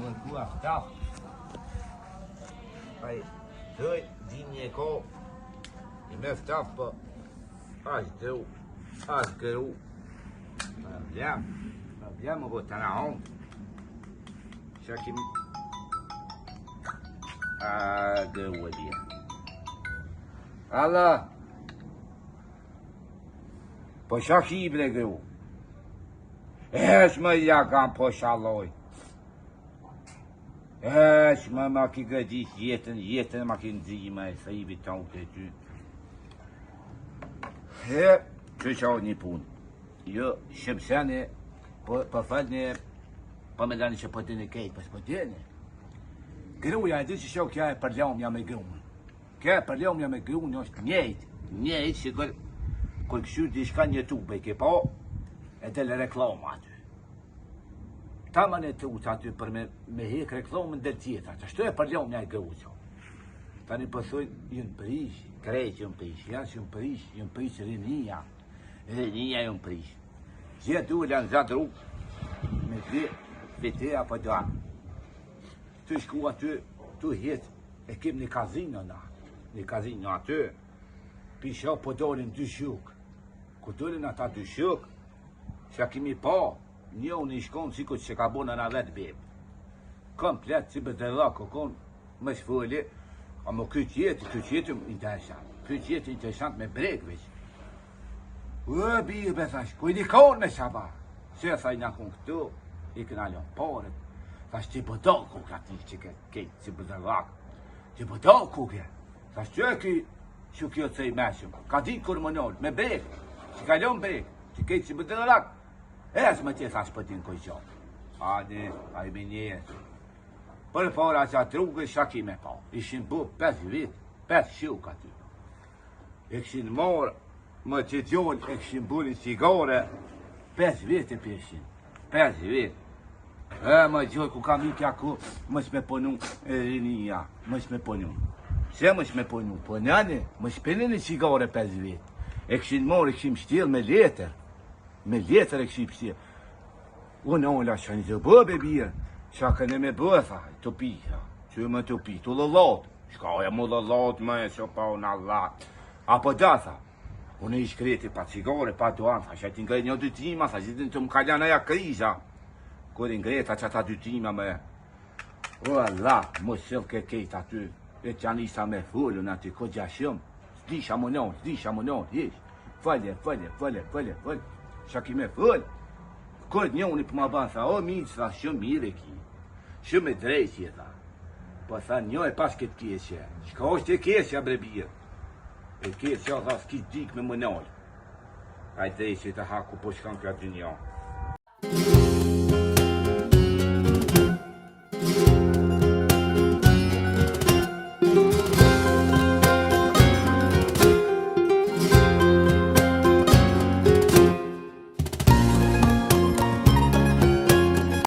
mërku aftaf. Ai, doj, dinje ko, I me ftaf, po, as gëru. Abbiamo votato on. Shakim. Gëru dia. Allah. Po shaki bre gëru. Më ja kam po shalloj. Më ma ki gëgjit jetën ma ki nëzima e sa I viton të ty. Që qao një punë. Jo, shëpsene, po falne, po me dani që po të në kejtë, pas po të në. Gruja e di që shau kja e përlomja me grunë. Kja e përlomja me grunë është njejtë që kër këshur di shka një tube, ke po, e del reklama aty. Ta më në të aty për me hek reklamën dhe tjetër, që shtu e përlomja e gruqo. Ta një pësoj, jënë prish, krejtë jënë prish, jënë prish rinia jënë prish. Gjë du e lanë zatë rrugë, me dhe vete apo doa. Të shku aty, tu jetë, e kem një kazino aty, pisha po dolin dy shuk. Ku dolin ata dy shuk, që kemi pa, një unë I shkonë si këtë që ka bona në vetë bebë. Komplet, si për dhe lakë, më shfëllë, a më këtë jetë interesant me bregveç. Bie bethash, ku I dikon me shaba. Se sa I nakon këtu, I këna lën parët. Thash ti po do ku ka ti që këtë si për dhe lakë. Ti po do ku ke. Thash që e ki që kjo të I meshëm. Ka di kur më nëllë, me breg. Që ka lën breg, që këtë si për dhe lakë. Më tje thash për ti në koj qatë. A I minjes. Për para që atë rrugë shaki me pa. Ishin bu 5 vit, 5 shuk aty. E këshin morë, më që gjollë, e këshin buri cigare, 5 vit e peshin. 5 vit. Më gjollë, ku kam I kja ku, më shme ponu rinia, më shme ponu. Se më shme ponu? Po nëne, më shpenin e cigare 5 vit. E këshin morë, e këshin shtil me letër. Me letër e këshin shtil. Unë ola që një të bëbe bje. Qa këne me bë, tha, të pi, që më të pi, të lëllot. Shka e më lëllot, më e që pa unë Allah. Apo da, tha, unë I shkreti pa cigare, pa duan, tha, që ti ngrej një dytima, tha, që të më kaljan aja kriza. Kër I ngreta që ta dytima me, o Allah, më sëllë ke kejt aty, e që janë isa me fullun aty, ko gjashëm, s'disha më non, jesh, fëlle, që ki me full. Kër një unë I për më banë, tha, o miqë, tha, shumë mire ki, shumë e drejtje, tha. Po tha, një e pas këtë keqe, qka është e keqe, bre bje. E keqe, tha, s'ki dik me më nëllë. A I drejtje të haku, po shkan këtë dy një.